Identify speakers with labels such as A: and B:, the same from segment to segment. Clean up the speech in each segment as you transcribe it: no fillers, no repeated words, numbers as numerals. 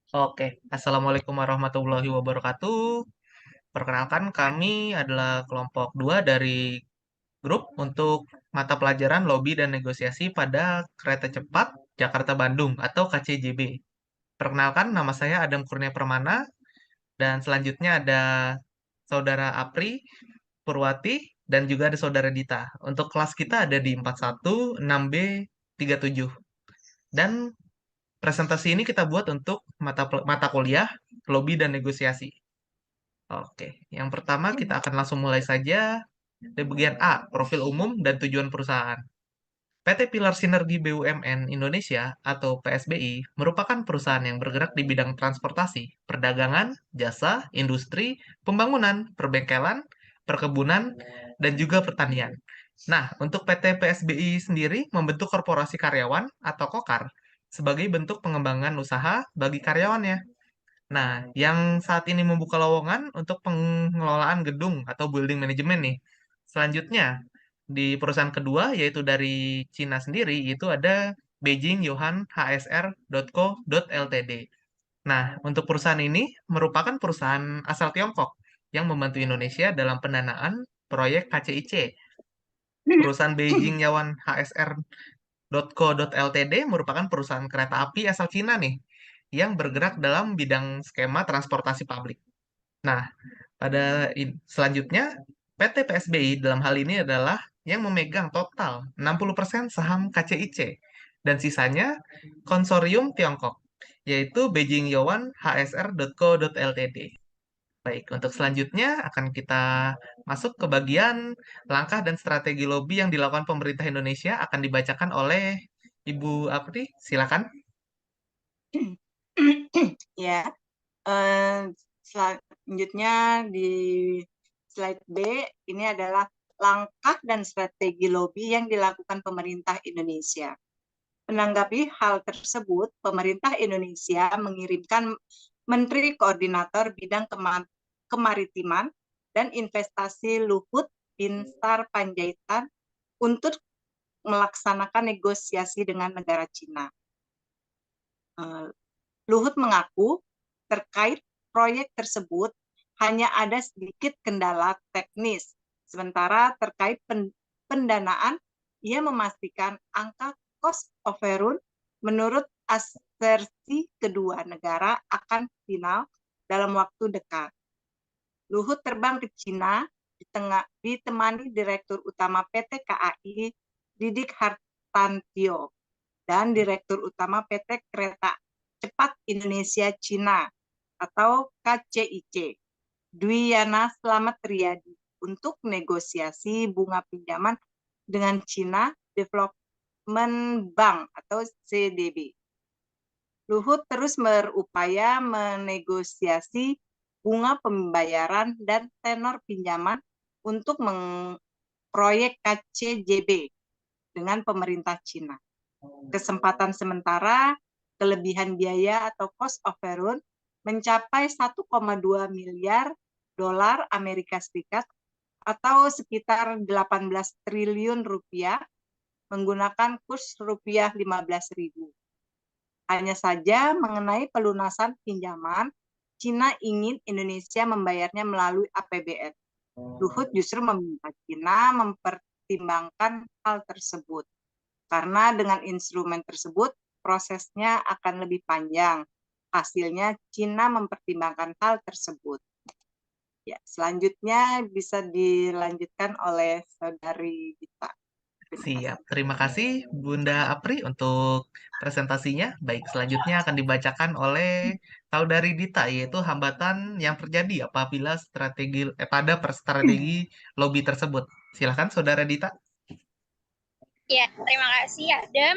A: Oke, Assalamualaikum warahmatullahi wabarakatuh. Perkenalkan, kami adalah kelompok 2 dari grup untuk mata pelajaran Lobby dan Negosiasi pada Kereta Cepat Jakarta-Bandung atau KCJB. Perkenalkan, nama saya Adam Kurnia Permana, dan selanjutnya ada Saudara Apri, Purwati, dan juga ada Saudara Dita. Untuk kelas kita ada di 41, 6B, 37. Dan presentasi ini kita buat untuk mata kuliah Lobby dan Negosiasi. Oke, yang pertama kita akan langsung mulai saja dari bagian A, profil umum dan tujuan perusahaan. PT Pilar Sinergi BUMN Indonesia atau PSBI merupakan perusahaan yang bergerak di bidang transportasi, perdagangan, jasa, industri, pembangunan, perbengkelan, perkebunan, dan juga pertanian. Nah, untuk PT PSBI sendiri membentuk korporasi karyawan atau KOKAR sebagai bentuk pengembangan usaha bagi karyawannya. Nah, yang saat ini membuka lowongan untuk pengelolaan gedung atau building management nih. Selanjutnya, di perusahaan kedua, yaitu dari Cina sendiri, itu ada Beijing Yohan HSR.co.ltd. Nah, untuk perusahaan ini merupakan perusahaan asal Tiongkok yang membantu Indonesia dalam pendanaan proyek KCIC. Perusahaan Beijing Yaohan HSR.co.ltd merupakan perusahaan kereta api asal Cina nih, yang bergerak dalam bidang skema transportasi publik. Nah, selanjutnya, PT PSBI dalam hal ini adalah yang memegang total 60% saham KCIC dan sisanya konsorsium Tiongkok, yaitu Beijing Yowan HSR.co.ltd. Baik, untuk selanjutnya akan kita masuk ke bagian langkah dan strategi lobby yang dilakukan pemerintah Indonesia akan dibacakan oleh Ibu Apri. Silakan.
B: Ya, eh, selanjutnya di slide B ini adalah langkah dan strategi lobby yang dilakukan pemerintah Indonesia. Menanggapi hal tersebut, pemerintah Indonesia mengirimkan Menteri Koordinator Bidang Kemaritiman dan Investasi Luhut Binsar Panjaitan untuk melaksanakan negosiasi dengan negara Cina. Luhut mengaku terkait proyek tersebut hanya ada sedikit kendala teknis. Sementara terkait pendanaan, ia memastikan angka cost overrun menurut asersi kedua negara akan final dalam waktu dekat. Luhut terbang ke Cina ditemani Direktur Utama PT KAI Didik Hartantio dan Direktur Utama PT Kereta Cepat Indonesia Cina atau KCIC, Dwiyana Slamet Riyadi, untuk negosiasi bunga pinjaman dengan China Development Bank atau CDB. Luhut terus berupaya menegosiasi bunga pembayaran dan tenor pinjaman untuk proyek KCJB dengan pemerintah Cina. Kesempatan sementara kelebihan biaya atau cost overrun mencapai 1,2 miliar dolar Amerika Serikat atau sekitar 18 triliun rupiah menggunakan kurs rupiah 15.000. Hanya saja mengenai pelunasan pinjaman, Cina ingin Indonesia membayarnya melalui APBN. Luhut justru meminta Cina mempertimbangkan hal tersebut. Karena dengan instrumen tersebut, prosesnya akan lebih panjang. Hasilnya, Cina mempertimbangkan hal tersebut. Ya, selanjutnya bisa dilanjutkan oleh Saudari Dita.
A: Siap. Terima kasih Bunda Apri untuk presentasinya. Baik, selanjutnya akan dibacakan oleh Saudari Dita, yaitu hambatan yang terjadi apabila strategi lobby tersebut. Silakan Saudara Dita.
C: Ya, terima kasih Adam.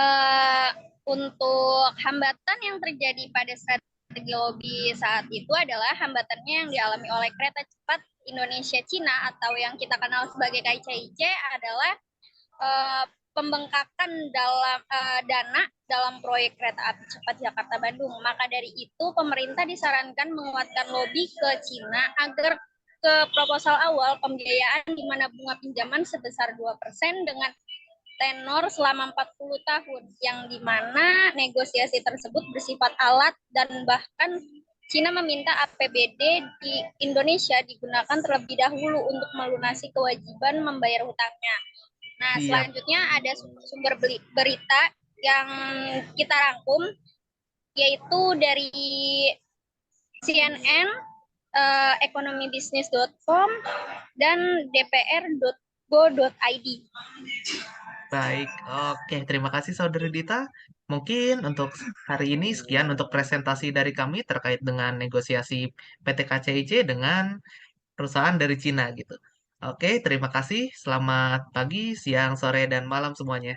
C: Uh, untuk hambatan yang terjadi pada strategi lobby saat itu adalah hambatannya yang dialami oleh Kereta Cepat Indonesia Cina atau yang kita kenal sebagai KCIC adalah pembengkakan dalam dana dalam proyek kereta api cepat Jakarta-Bandung. Maka dari itu pemerintah disarankan menguatkan lobby ke Cina agar ke proposal awal pembiayaan di mana bunga pinjaman sebesar 2% dengan tenor selama 40 tahun, yang dimana negosiasi tersebut bersifat alat dan bahkan Cina meminta APBD di Indonesia digunakan terlebih dahulu untuk melunasi kewajiban membayar hutangnya. Nah,
A: Siap.
C: selanjutnya ada sumber berita yang kita rangkum, yaitu dari CNN, ekonomibisnis.com, dan dpr.go.id.
A: Baik, oke. Terima kasih Saudari Dita. Mungkin untuk hari ini sekian untuk presentasi dari kami terkait dengan negosiasi PT KCIC dengan perusahaan dari Cina gitu. Oke, terima kasih. Selamat pagi, siang, sore, dan malam semuanya.